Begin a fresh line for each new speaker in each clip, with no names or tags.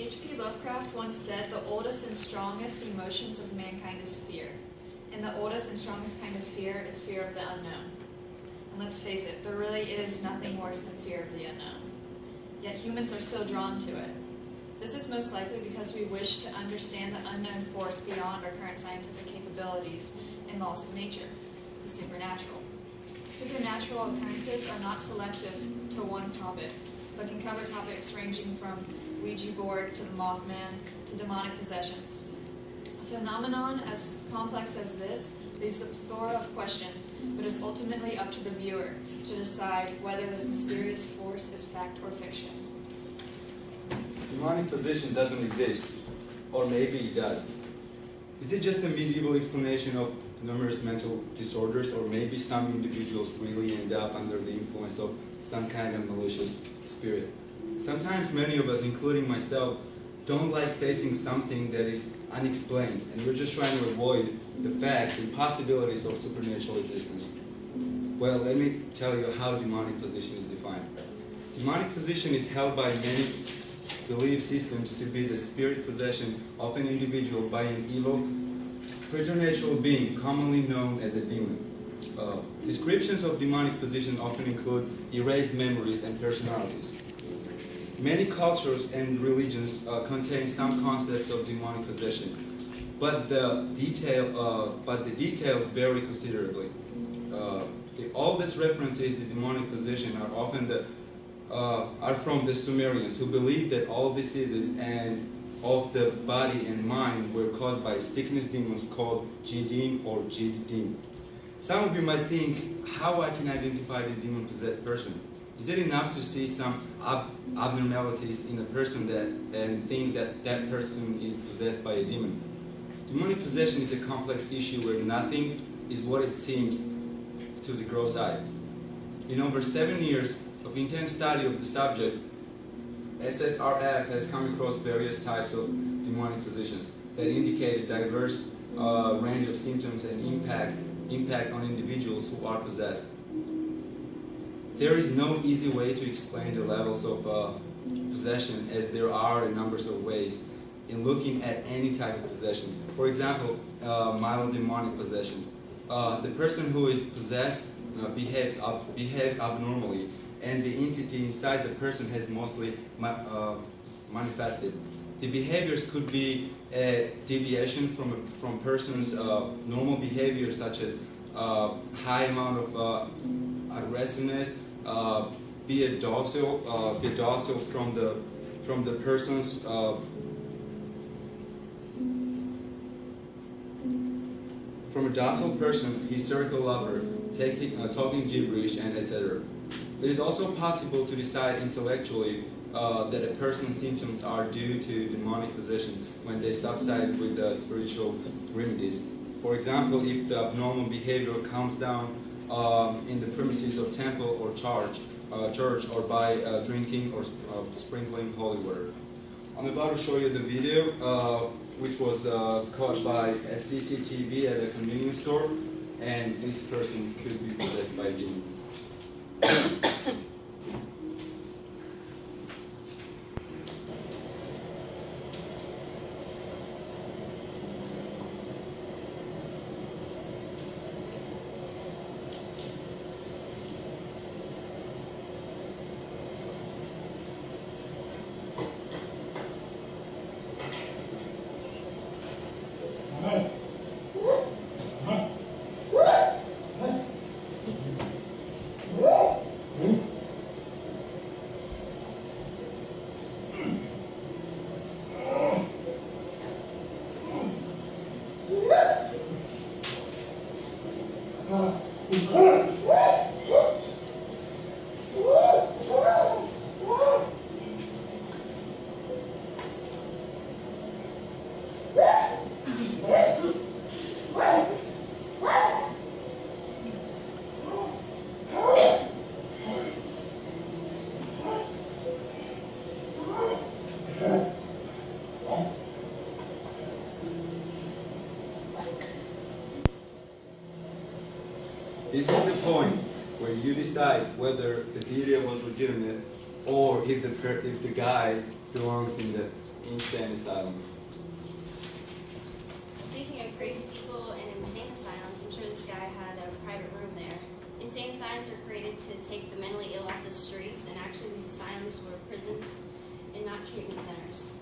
H.P. Lovecraft once said the oldest and strongest emotions of mankind is fear. And the oldest and strongest kind of fear is fear of the unknown. And let's face it, there really is nothing worse than fear of the unknown. Yet humans are still drawn to it. This is most likely because we wish to understand the unknown force beyond our current scientific capabilities and laws of nature, the supernatural. Supernatural occurrences are not selective to one topic, but can cover topics ranging from Ouija board to the Mothman to demonic possessions. A phenomenon as complex as this leaves a plethora of questions, but is ultimately up to the viewer to decide whether this mysterious force is fact or fiction.
Demonic possession doesn't exist, or maybe it does. Is it just a medieval explanation of numerous mental disorders, or maybe some individuals really end up under the influence of some kind of malicious spirit? Sometimes many of us, including myself, don't like facing something that is unexplained, and we're just trying to avoid the facts and possibilities of supernatural existence. Well, let me tell you how demonic possession is defined. Demonic possession is held by many belief systems to be the spirit possession of an individual by an evil, preternatural being commonly known as a demon. Descriptions of demonic possession often include erased memories and personalities. Many cultures and religions contain some concepts of demonic possession, but the details vary considerably. The oldest references to demonic possession are often are from the Sumerians, who believed that all diseases and of the body and mind were caused by sickness demons called Jidim or Jidim. Some of you might think, how I can identify the demon-possessed person? Is it enough to see some abnormalities in a person and think that that person is possessed by a demon? Demonic possession is a complex issue where nothing is what it seems to the gross eye. In over 7 years of intense study of the subject, SSRF has come across various types of demonic possessions that indicate a diverse range of symptoms and impact on individuals who are possessed. There is no easy way to explain the levels of possession, as there are a number of ways in looking at any type of possession. For example, mild demonic possession. The person who is possessed behaves abnormally, and the entity inside the person has mostly manifested. The behaviors could be a deviation from person's normal behavior, such as high amount of aggressiveness, be a docile from the person's from a docile person, hysterical lover, talking gibberish, and etc. It is also possible to decide intellectually that a person's symptoms are due to demonic possession when they subside with spiritual remedies. For example, if the abnormal behavior comes down in the premises of temple or church, or by drinking or sprinkling holy water. I'm about to show you the video, which was caught by a CCTV at a convenience store, and this person could be possessed by a demon. This is the point where you decide whether the video was legitimate or if the guy belongs in the insane asylum.
Speaking of crazy people and insane asylums, I'm sure this guy had a private room there. Insane asylums were created to take the mentally ill off the streets, and actually these asylums were prisons and not treatment centers.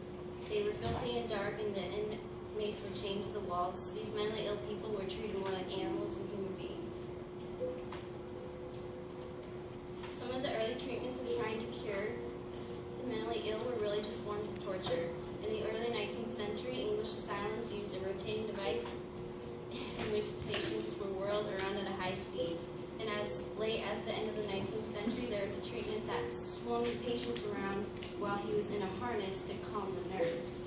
They were filthy and dark, and the inmates were chained to the walls. These mentally ill people were treated more like animals than human beings. Some of the early treatments in trying to cure the mentally ill were really just forms of torture. In the early 19th century, English asylums used a rotating device in which the patients were whirled around at a high speed. And as late as the end of the 19th century, there was a treatment that swung the patient around while he was in a harness to calm the nerves.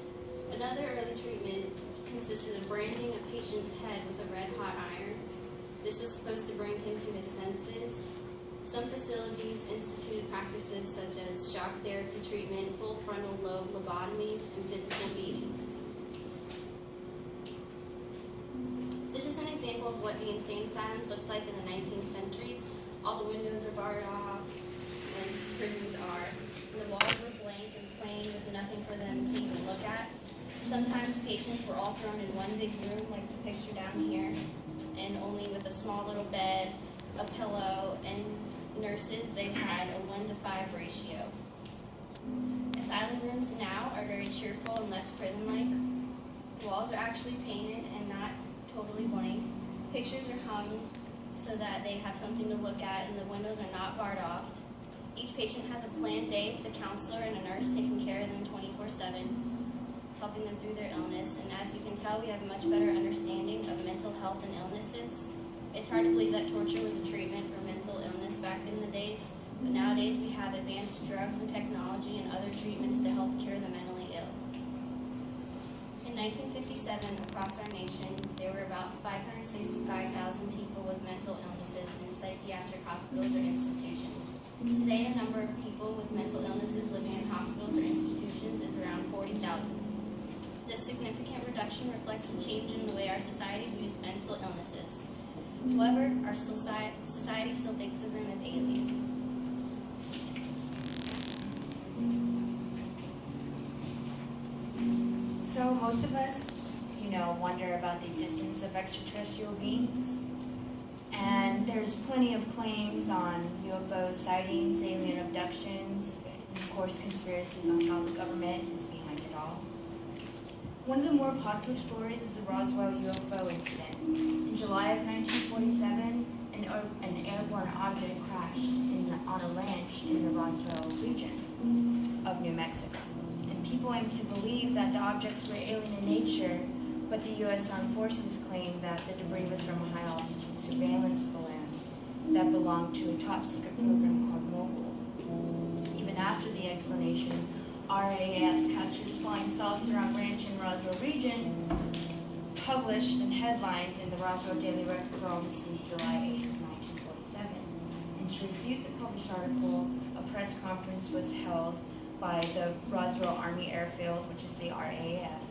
Another early treatment consisted of branding a patient's head with a red-hot iron. This was supposed to bring him to his senses. Some facilities instituted practices such as shock therapy treatment, full frontal lobe lobotomies, and physical beatings. This is an example of what the insane asylums looked like in the 19th centuries. All the windows are barred off, and prisons are. And the walls were blank and plain with nothing for them to even look at. Sometimes patients were all thrown in one big room, like the picture down here, and only with a small little bed, a pillow, and nurses, they had a 1-to-5 ratio. Asylum rooms now are very cheerful and less prison-like. Walls are actually painted and not totally blank. Pictures are hung so that they have something to look at, and the windows are not barred off. Each patient has a planned day with a counselor and a nurse taking care of them 24/7, helping them through their illness. And as you can tell, we have a much better understanding of mental health and illnesses. It's hard to believe that torture was a treatment for mental illness back in the days, but nowadays we have advanced drugs and technology and other treatments to help cure the mentally ill. In 1957, across our nation, there were about 565,000 people with mental illnesses in psychiatric hospitals or institutions. Today, the number of people with mental illnesses living in hospitals or institutions is around 40,000. This significant reduction reflects the change in the way our society views mental illnesses. However, our society still thinks of them as aliens.
So most of us, wonder about the existence of extraterrestrial beings. And there's plenty of claims on UFO sightings, alien abductions, and of course conspiracies on how the government is behind it all. One of the more popular stories is the Roswell UFO incident. In July of 1947, an airborne object crashed on a ranch in the Roswell region of New Mexico. And people aim to believe that the objects were alien in nature, but the U.S. Armed Forces claim that the debris was from a high-altitude surveillance balloon that belonged to a top-secret program called Mogul. Even after the explanation, RAF captures flying saucer on ranch in Roswell region, published and headlined in the Roswell Daily Record for almost July 8, 1947. And to refute the published article, a press conference was held by the Roswell Army Airfield, which is the RAF,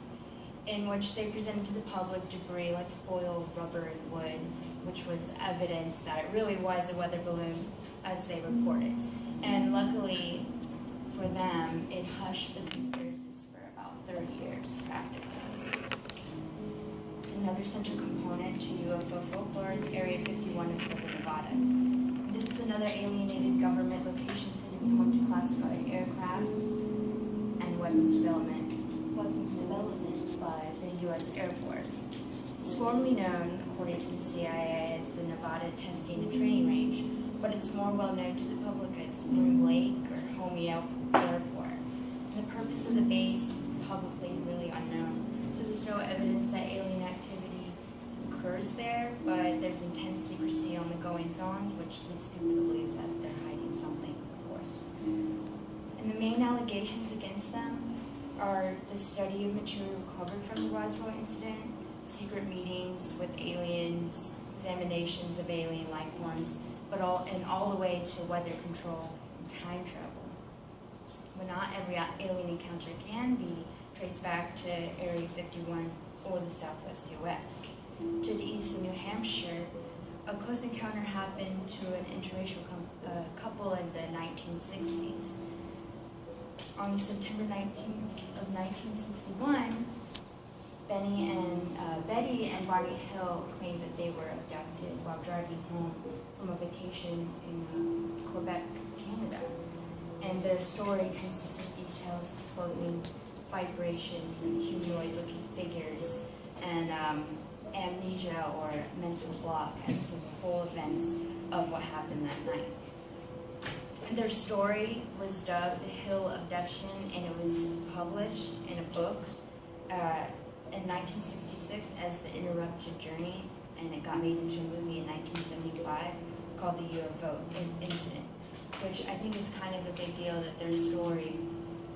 in which they presented to the public debris like foil, rubber, and wood, which was evidence that it really was a weather balloon, as they reported. And luckily for them, it hushed the conspiracies for about 30 years, practically. Another central component to UFO folklore is Area 51 of Southern Nevada. This is another alienated government location said to be home to classified aircraft and weapons development by the U.S. Air Force. It's formally known, according to the CIA, as the Nevada Testing and Training Range, but it's more well known to the public as Groom Lake or Homey Airport. And the purpose of the base is publicly really unknown, so there's no evidence that alien activity occurs there, but there's intense secrecy on the goings-on, which leads people to believe that they're hiding something, of course. And the main allegations against them are the study of material recovered from the Roswell incident, secret meetings with aliens, examinations of alien life forms, all the way to weather control and time travel. But not every alien encounter can be traced back to Area 51 or the southwest U.S. To the east of New Hampshire, a close encounter happened to an interracial couple in the 1960s. On September 19th of 1961, Betty and Barney Hill claimed that they were abducted while driving home from a vacation in Quebec, Canada. And their story consists of details disclosing vibrations and humanoid-looking figures and amnesia or mental block as to the whole events of what happened that night. Their story was dubbed the Hill Abduction, and it was published in a book in 1966 as The Interrupted Journey, and it got made into a movie in 1975 called The UFO Incident, which I think is kind of a big deal that their story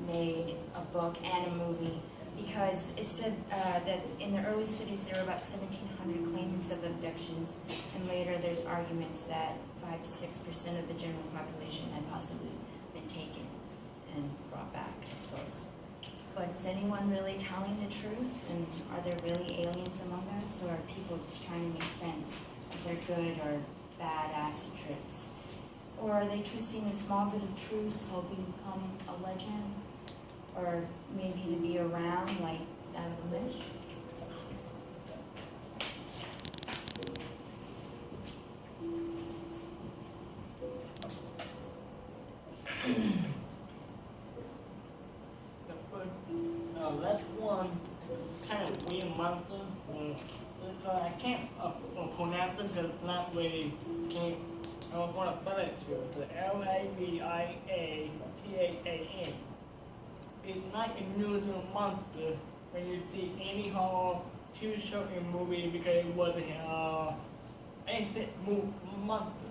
made a book and a movie, because it said that in the early cities there were about 1,700 claimants of abductions, and later there's arguments that 5 to 6% of the general population had possibly been taken and brought back, I suppose. But is anyone really telling the truth? And are there really aliens among us, or are people just trying to make sense of their good or bad acid trips? Or are they twisting a small bit of truth, hoping to become a legend? Or maybe to be around like that of a myth?
That's one kind of weird monster. Because I can't pronounce it because it's not really, I don't want to spell it to you. It's Laviatan. It's not a unusual monster when you see any horror TV show and movie because it was an ancient monster.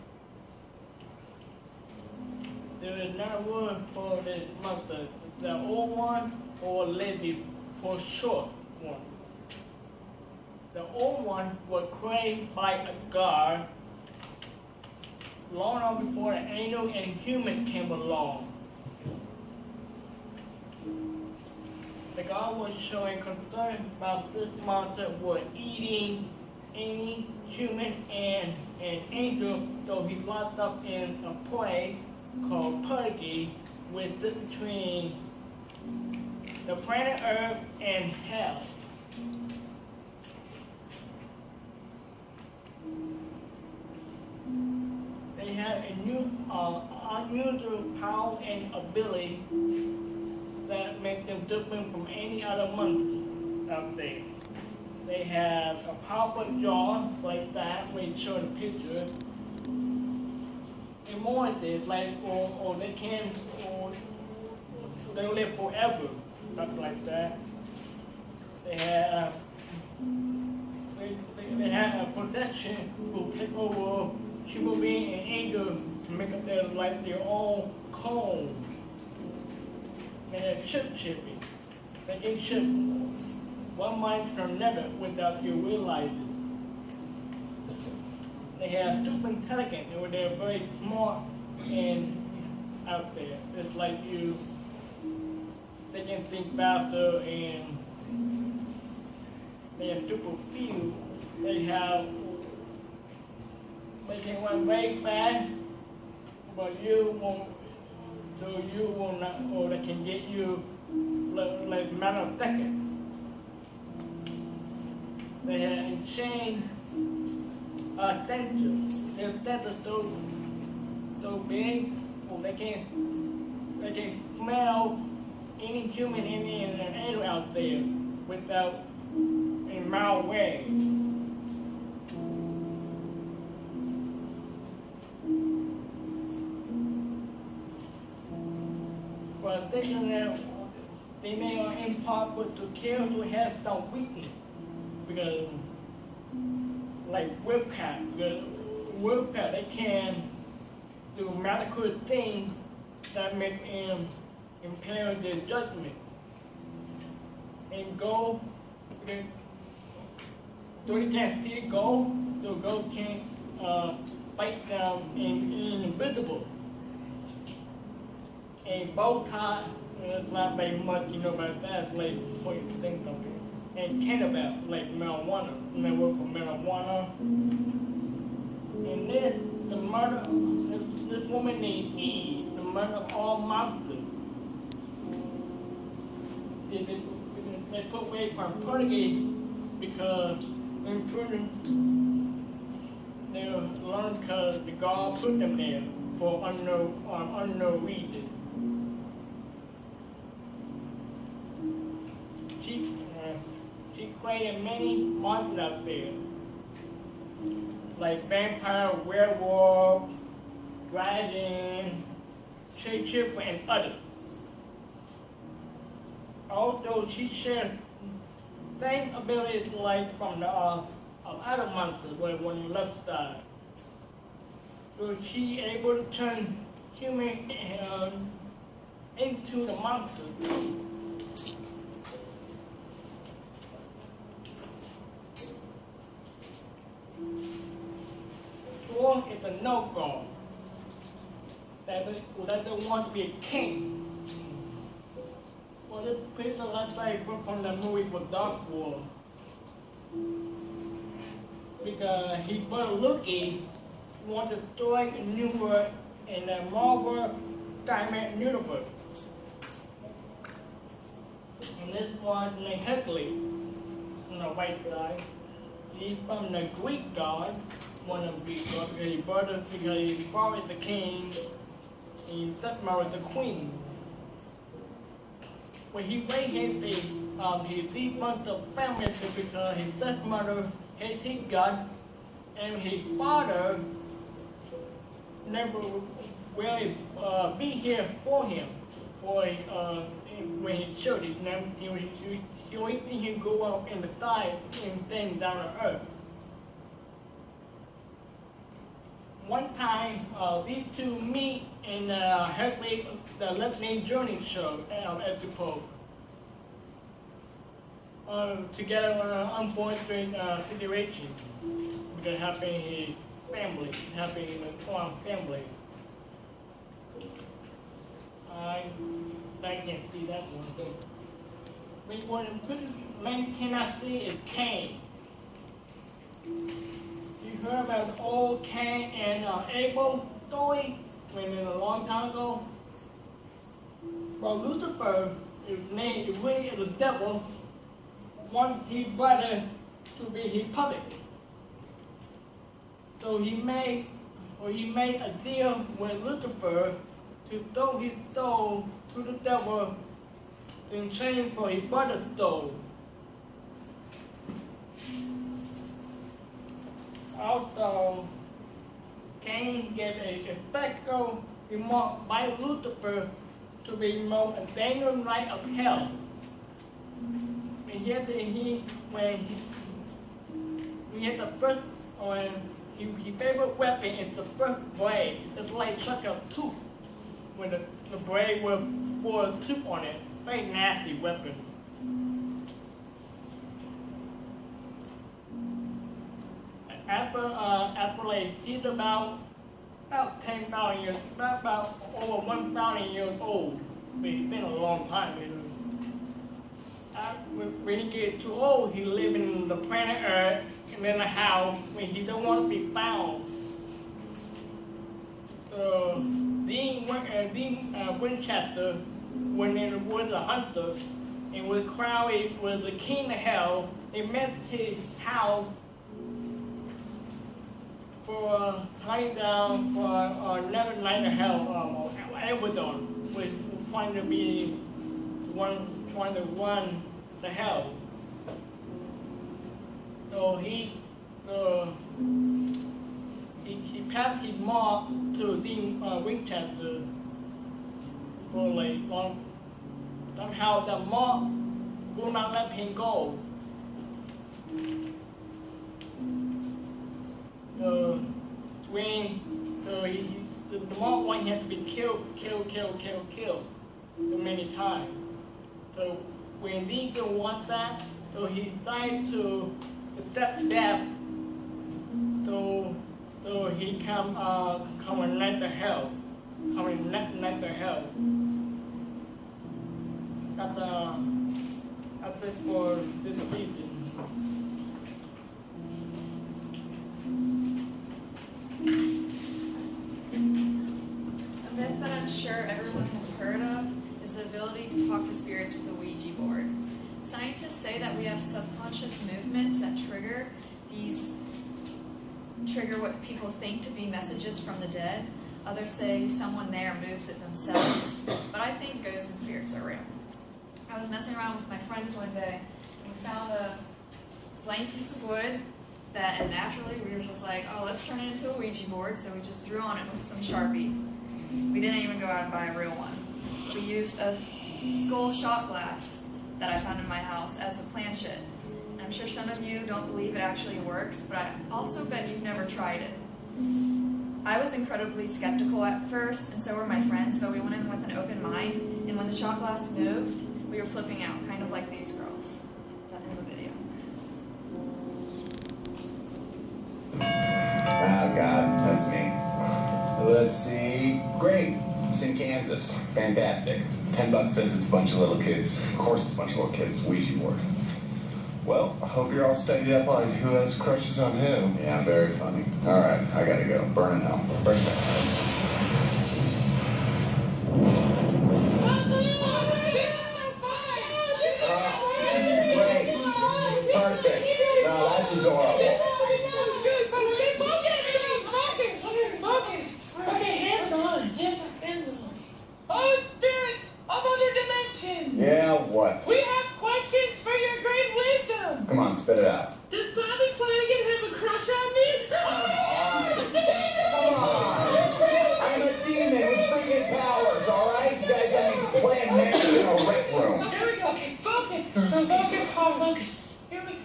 There is not a word for this monster. The old one or lady for short one. The old one was created by a god long before the angel and human came along. The god was showing concern about this monster was eating any human and an angel, so he locked up in a place called Purgy, which is between the planet Earth and Hell. They have a new, unusual power and ability that makes them different from any other monster out there. They have a powerful jaw like that, we show the picture. Immortal, like, or they can, or they live forever, stuff like that. They have a protection who take over human being and angel to make up their own code. They have ship-shipping. They can ship one mind from another without you realizing. They have super intelligent, and they're very smart and out there. It's like you, they can think faster and they have super speed. They can run very fast, but you won't, so you will not, or they can get you like a matter of seconds. They have insane attention. Their sensors so big, or they can smell any human, any an animal out there without a mile away. But thinking that they may are impossible to kill, to have some weakness, because like webcam, because webcam they can do medical things that make them impair their judgment and go. So they can't see it go, so ghosts can't fight them and invisible. And bow tie, it's not very much you know about that, like what you think of it. And cannabis, like marijuana, and they work for marijuana. And the murder, this woman named Eve, the murder of all monsters. they put away from purgatory because in prison they learned because the God put them there for unknown reason. She created many monsters out there, like vampire, werewolf, dragon, shapeshifter, and others. Also, she shared same abilities like from the other monsters when the left side. So she able to turn human into the monster. Or is a no god that doesn't want to be a king. Well, this picture, let's say, from the movie for Dark World. Because he but Loki want to destroy a new world in the Marvel Diamond Universe. And this was named Hercules on the white side. He's from the Greek god, one of the Greek gods, because his father is the king, and his stepmother is the queen. When he raised his defunct family because his stepmother hated his God, and his father never really be here for him. For when he showed his name, he always see him go up in the sky and then down to earth. One time, these two meet in Hercules, the Let's Name Journey show at the Pope. Together on an unfortunate situation because happened in his family, happened in the Trump family. I can't see that one. So, what man cannot see is Cain. You heard about the old Cain and Abel story when a long time ago? Well, Lucifer is named really the devil. Want his brother to be his puppet. So he made a deal with Lucifer to throw his soul to the devil in exchange for his brother's soul. Also, Cain gave a spectacle remark by Lucifer to be most a dangerous night of hell. And yet when his favorite weapon is the first blade. It's like such a tooth when the blade was full of tooth on it. Very nasty weapon. After like he's about 10,000 years, about over 1,000 years old. But it's been a long time, you know. When he gets too old, he lives in the planet Earth and in a house when he don't want to be found. Dean Winchester, when they was a hunter and was crowded with the king of hell, they met his house for hunting down for another night of hell, Ecuador, was trying to run the hell. So he passed his mark to Dean Winchester for like long. Somehow the mark will not let him go. The mark wanted him to be killed so many times. So when Deacon wants that, so he died to accept death. So he come and let the hell, let the hell. That's it for this reason.
A myth that I'm sure everyone has heard of is the ability to talk to spirits with a Ouija board. Scientists say that we have subconscious movements that trigger what people think to be messages from the dead. Others say someone there moves it themselves. But I think ghosts and spirits are real. I was messing around with my friends one day and we found a blank piece of wood and naturally we were just like, oh, let's turn it into a Ouija board. So we just drew on it with some Sharpie. We didn't even go out and buy a real one. We used a skull shot glass that I found in my house as the planchette. And I'm sure some of you don't believe it actually works, but I also bet you've never tried it. I was incredibly skeptical at first, and so were my friends, but we went in with an open mind, and when the shot glass moved, we were flipping out, kind of like these girls in the video.
Oh God, that's me. Let's see. Great. It's in Kansas. Fantastic. $10 says it's a bunch of little kids. Of course it's a bunch of little kids. Ouija board. Well, I hope you're all studied up on who has crushes on who. Yeah, very funny. All right, I gotta go. Burn it now. Burn it back. Yeah, what?
We have questions for your great wisdom.
Come on, spit it out.
Does Bobby Flanagan have a crush on me?
Come on! I'm a demon with freaking powers, alright? You guys have me playing next in a rec room.
Here we go. Okay, focus. Focus, focus. Here we go.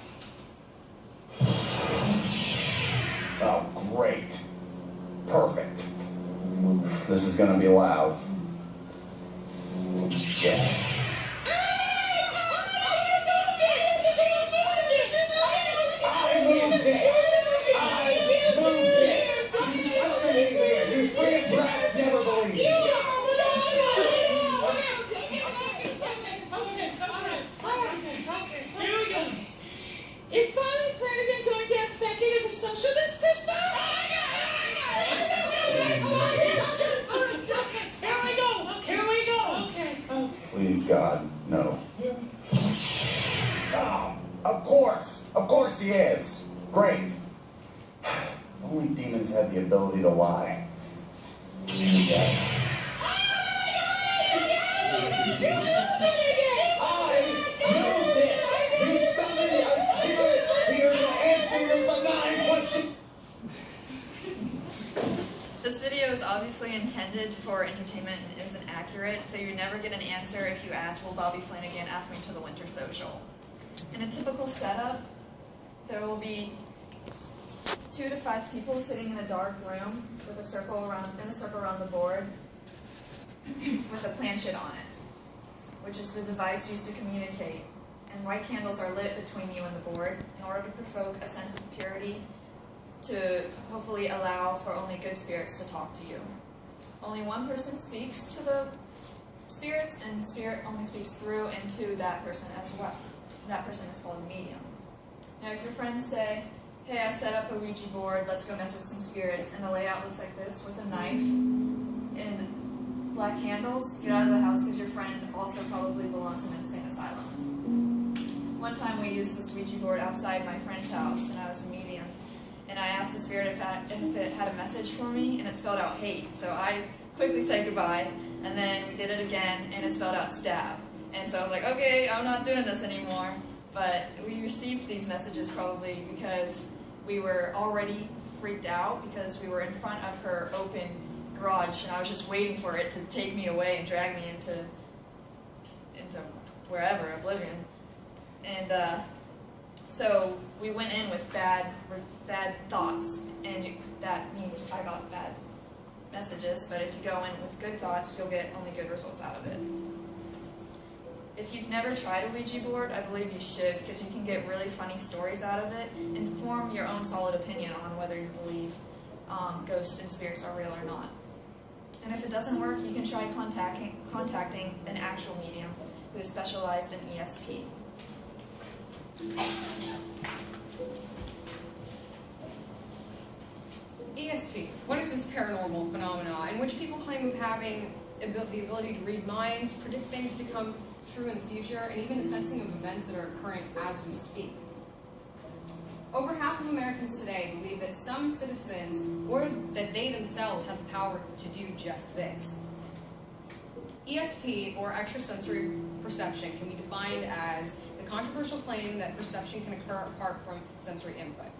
Oh, great. Perfect. This is gonna be loud. Yes.
Is Bobby Flanagan going to ask Becky to the social this Christmas? Here we go. Okay.
Please, God, no. Oh, of course he is. Great. Only demons have the ability to lie. Yes.
This video is obviously intended for entertainment and isn't accurate, so you never get an answer if you ask, will Bobby Flanagan ask me to the winter social? In a typical setup, there will be 2 to 5 people sitting in a dark room with a circle around the board with a planchette on it, which is the device used to communicate. And white candles are lit between you and the board in order to provoke a sense of purity to hopefully allow for only good spirits to talk to you. Only one person speaks to the spirits, and spirit only speaks through and to that person as well. That person is called a medium. Now if your friends say, hey, I set up a Ouija board, let's go mess with some spirits, and the layout looks like this with a knife and black candles, get out of the house because your friend also probably belongs in an insane asylum. One time we used this Ouija board outside my friend's house, and I was a medium. And I asked the spirit if it had a message for me, and it spelled out hate. So I quickly said goodbye, and then we did it again, and it spelled out stab. And so I was like, okay, I'm not doing this anymore. But we received these messages probably because we were already freaked out because we were in front of her open garage, and I was just waiting for it to take me away and drag me into wherever, oblivion. And so we went in with bad thoughts, and that means I got bad messages, but if you go in with good thoughts, you'll get only good results out of it. If you've never tried a Ouija board, I believe you should, because you can get really funny stories out of it and form your own solid opinion on whether you believe ghosts and spirits are real or not. And if it doesn't work, you can try contacting an actual medium who is specialized in ESP.
ESP, what is this paranormal phenomena in which people claim of having the ability to read minds, predict things to come true in the future, and even the sensing of events that are occurring as we speak. Over half of Americans today believe that some citizens, or that they themselves, have the power to do just this. ESP, or extrasensory perception, can be defined as the controversial claim that perception can occur apart from sensory input.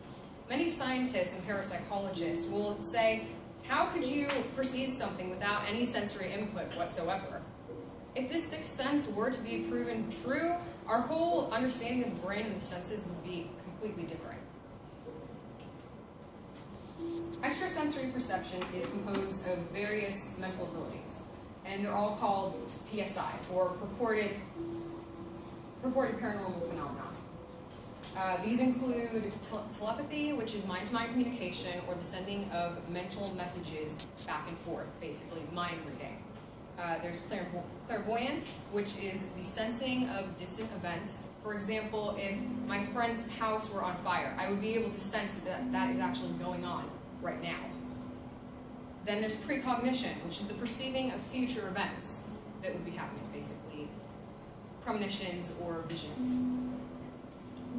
Many scientists and parapsychologists will say, how could you perceive something without any sensory input whatsoever? If this sixth sense were to be proven true, our whole understanding of the brain and the senses would be completely different. Extrasensory perception is composed of various mental abilities, and they're all called PSI, or purported paranormal phenomena. These include telepathy, which is mind-to-mind communication, or the sending of mental messages back and forth, basically mind reading. There's clairvoyance, which is the sensing of distant events. For example, if my friend's house were on fire, I would be able to sense that that is actually going on right now. Then there's precognition, which is the perceiving of future events that would be happening, basically premonitions or visions.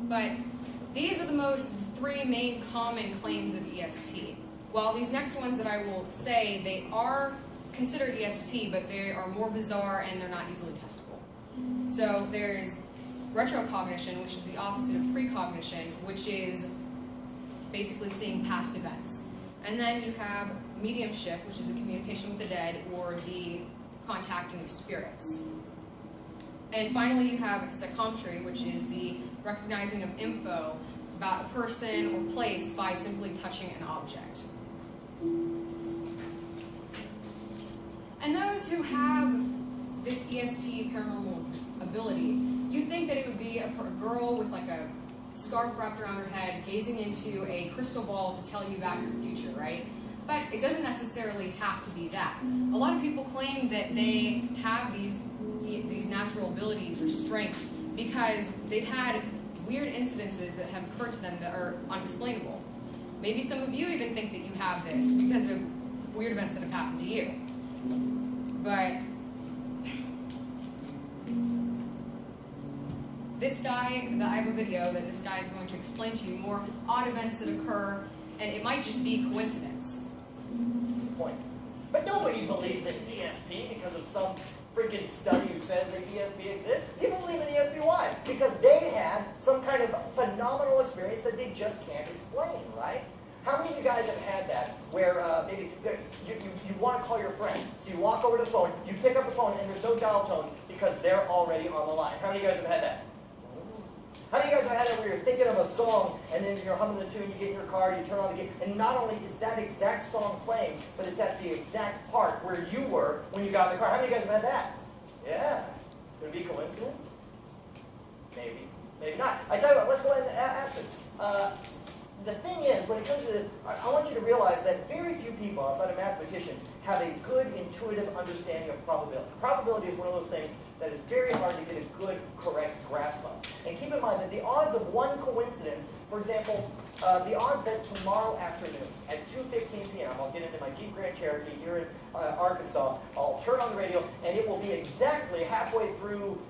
But these are the three main common claims of ESP. While these next ones that I will say, they are considered ESP, but they are more bizarre and they're not easily testable. So there's retrocognition, which is the opposite of precognition, which is basically seeing past events. And then you have mediumship, which is the communication with the dead, or the contacting of spirits. And finally, you have psychometry, which is the recognizing of info about a person or place by simply touching an object. And those who have this ESP paranormal ability, you'd think that it would be a girl with like a scarf wrapped around her head, gazing into a crystal ball to tell you about your future, right? But it doesn't necessarily have to be that. A lot of people claim that they have these natural abilities or strengths because they've had weird incidences that have occurred to them that are unexplainable. Maybe some of you even think that you have this because of weird events that have happened to you. But this guy, I have a video that this guy is going to explain to you more odd events that occur, and it might just be coincidence.
Point. But nobody believes in ESP because of some freaking study who says that ESP exists. People believe in ESP. Why? Because they had some kind of phenomenal experience that they just can't explain, right? How many of you guys have had that where maybe you want to call your friend, so you walk over to the phone, you pick up the phone, and there's no dial tone because they're already on the line? How many of you guys have had that? How many of you guys have had that where you're thinking of a song, and then you're humming the tune, you get in your car, you turn on the game, and not only is that exact song playing, but it's at the exact part where you were when you got in the car? How many of you guys have had that? Yeah. Could it be coincidence? Maybe. Maybe not. I tell you what, let's go ahead and ask it. The thing is, when it comes to this, I want you to realize that very few people, outside of mathematicians, have a good intuitive understanding of probability. Probability is one of those things that is very hard to get a good, correct grasp of. And keep in mind that the odds of one coincidence, for example, the odds that tomorrow afternoon at 2:15 p.m., I'll get into my Jeep Grand Cherokee here in Arkansas, I'll turn on the radio, and it will be exactly halfway through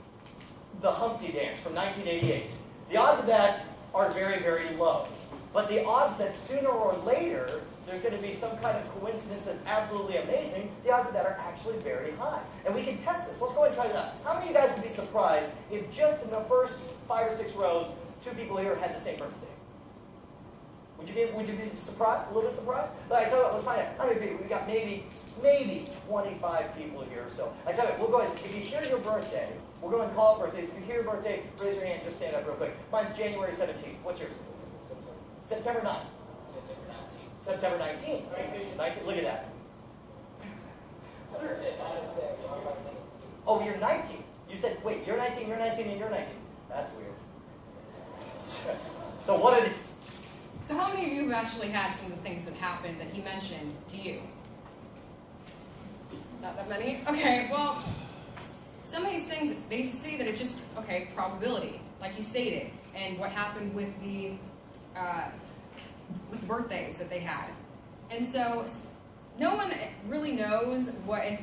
the Humpty Dance from 1988. The odds of that are very, very low. But the odds that sooner or later there's going to be some kind of coincidence that's absolutely amazing, the odds of that are actually very high. And we can test this. Let's go ahead and try that. How many of you guys would be surprised if just in the first 5 or 6 rows, 2 people here had the same birthday? Would you be surprised? A little bit surprised? But I tell you what, let's find out. How many people? We got maybe 25 people here or so. I tell you what, we'll go ahead. If you hear your birthday, we're going to call it birthdays. If you hear your birthday, raise your hand. Just stand up real quick. Mine's January 17th. What's yours? September 9th. September 19th. 19th. Look at that. Oh, you're 19. You said, wait, you're 19, you're 19, and you're 19. That's weird. So what did...
So how many of you have actually had some of the things that happened that he mentioned to you? Not that many? Okay, well, some of these things, they see that it's just, okay, probability, like he stated, and what happened with the birthdays that they had. And so no one really knows what if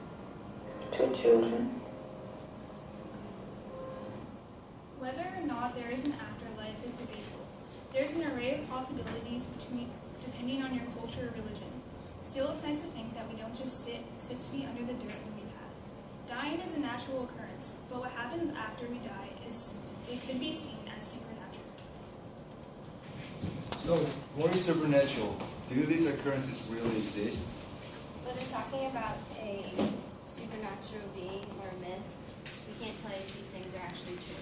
children.
Whether or not there is an afterlife is debatable. There's an array of possibilities depending on your culture or religion. Still, it's nice to think that we don't just sit 6 feet under the dirt when we pass. Dying is a natural occurrence, but what happens after we die it could be seen as supernatural.
So, what is supernatural? Do these occurrences really exist?
Whether talking about a supernatural being or a myth, we can't tell if these things are actually true.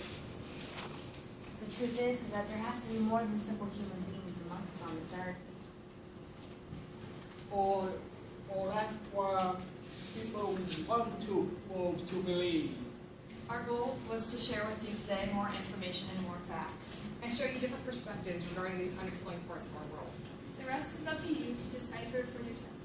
The truth is that there has to be more than simple human beings among us on this earth.
Or that's what people want to believe.
Our goal was to share with you today more information and more facts.
And show you different perspectives regarding these unexplained parts of our world.
The rest is up to you to decipher for yourself.